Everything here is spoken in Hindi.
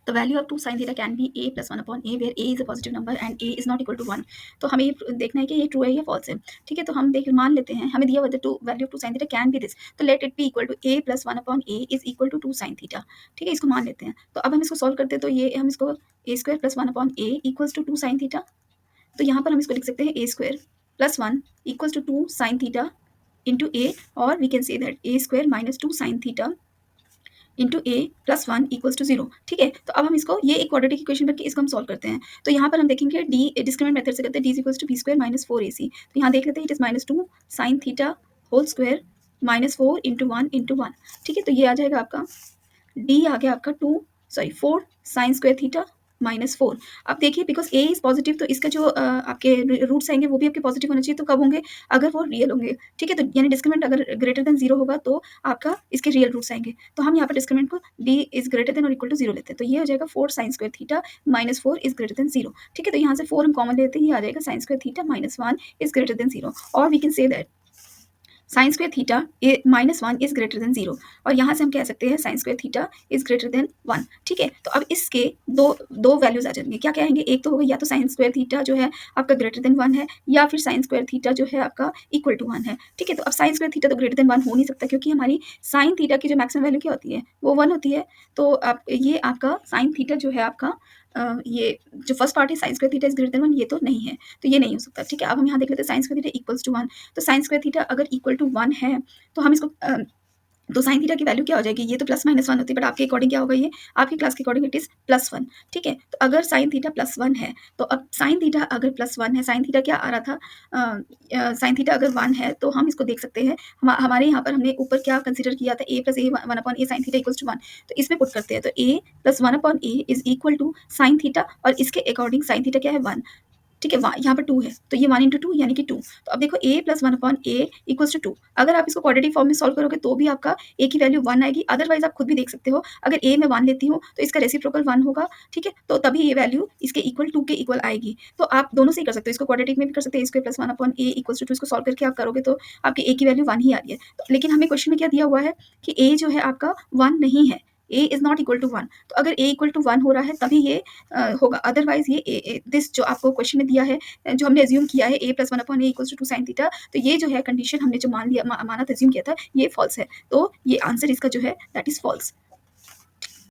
The value of two sine theta can be A plus one upon A where A is a positive number and A is not equal to one. तो हमें ये देखना है कि ये ट्रू है या फॉल्स है। ठीक है, तो हम देख मान लेते हैं, हमें दिया हुआ two value of two sine theta can be this, तो let it be equal to a plus one upon a is equal to two sine theta. ठीक है, इसको मान लेते हैं। तो अब हम इसको सॉल्व करते हैं, तो ये हम इसको a square plus one upon a equals to two sine theta. तो यहाँ पर हम इसको लिख सकते हैं a square plus one equals to two sine theta into a, और we can say that a square minus two sine theta into a plus one equals to zero. ठीक है, तो अब हम इसको ये एक क्वाड्रेटिक इक्वेशन करके इसको हम सॉल्व करते हैं। तो यहाँ पर हम देखेंगे डी डिस्क्रिमिनेंट मेथड से करते हैं, d equals to b square minus four a c. तो यहाँ देख लेते हैं, it is minus two sine theta whole square minus four into one into one. ठीक है, तो ये आ जाएगा आपका डी आ गया आपका four sine square theta minus four. अब देखिए, बिकॉज ए इज पॉजिटिव, तो इसका जो आपके रूट्स आएंगे वो भी आपके पॉजिटिव होने चाहिए। तो कब होंगे? अगर वो रियल होंगे। ठीक है, तो यानी डिस्क्रिमिनेंट अगर ग्रेटर देन जीरो होगा तो आपका इसके रियल रूट्स आएंगे। तो हम यहाँ पर डिस्क्रिमिनेंट को डी इज ग्रेटर देन और इक्वल टू जीरो लेते हैं। तो ये हो जाएगा four sine square theta minus four is greater than zero. ठीक है, तो यहाँ से फोर हम कॉमन लेते हैं, ये आ जाएगा sine square theta minus one is greater than zero, और we can say that sine square theta minus one is greater than zero, और यहाँ से हम कह सकते हैं sine square theta is greater than one. ठीक है, तो अब इसके दो वैल्यूज आ जाएंगे। क्या कहेंगे? एक तो होगा या तो साइन स्क्वायर थीटा जो है आपका ग्रेटर देन वन है, या फिर साइन स्क्वायर थीटा जो है आपका इक्वल टू वन है। ठीक है, तो अब साइन स्क्वायर थीटा तो ग्रेटर देन वन हो नहीं सकता, क्योंकि हमारी साइन थीटा की जो मैक्सिमम वैल्यू क्या होती है वो वन होती है। तो अब ये आपका साइन थीटा जो है आपका ये जो फर्स्ट पार्ट है sign square theta is greater than one, ये तो नहीं है, तो ये नहीं हो सकता। ठीक है, अब हम यहाँ देख लेते हैं sine square theta equals to one. तो साइन स्क्वायर थीटा अगर इक्वल टू वन है तो हम इसको तो साइन थीटा की वैल्यू क्या हो जाएगी? ये तो प्लस माइनस वन होती है, बट आपके अकॉर्डिंग क्या होगा? ये आपकी क्लास के according it is plus one. ठीक है, तो अगर साइन थीटा प्लस वन है, तो अब साइन थीटा अगर प्लस वन है, साइन थीटा क्या आ रहा था? साइन थीटा अगर वन है तो हम इसको देख सकते हैं, हमारे यहाँ पर हमने ऊपर क्या कंसिडर किया था? A plus a one upon a sine theta equals to one. तो इसमें पुट करते हैं, तो a plus one upon a is equal to sine theta, और इसके अकॉर्डिंग साइन थीटा क्या है? वन। ठीक है, यहाँ पर टू है, तो ये वन इंटू टू यानी कि टू। तो अब देखो a plus one upon a equals to two. अगर आप इसको क्वाड्रेटिक फॉर्म में सॉल्व करोगे तो भी आपका ए की वैल्यू वन आएगी। अदरवाइज आप खुद भी देख सकते हो, अगर ए में वन लेती हूँ तो इसका रेसिप्रोकल वन होगा। ठीक है, तो तभी ये वैल्यू इसके इक्वल टू के इक्वल आएगी। तो आप दोनों से ही कर सकते हो, इसको क्वाड्रेटिक में भी कर सकते हैं, a square plus one upon a equals to two. इसको सॉल्व करके आप करोगे तो आपकी ए की वैल्यू वन ही आ रही है। तो लेकिन हमें क्वेश्चन में क्या दिया हुआ है कि ए जो है आपका वन नहीं है, a is not equal to one. तो अगर ए इक्वल टू वन हो रहा है तभी ये होगा, अदरवाइज ये दिस जो आपको क्वेश्चन में दिया है, जो हमने एज्यूम किया है a plus one upon a equals to two sine theta, तो ये जो है कंडीशन हमने जो मान लिया माना एज्यूम किया था, ये फॉल्स है। तो ये आंसर इसका जो है दैट इज फॉल्स।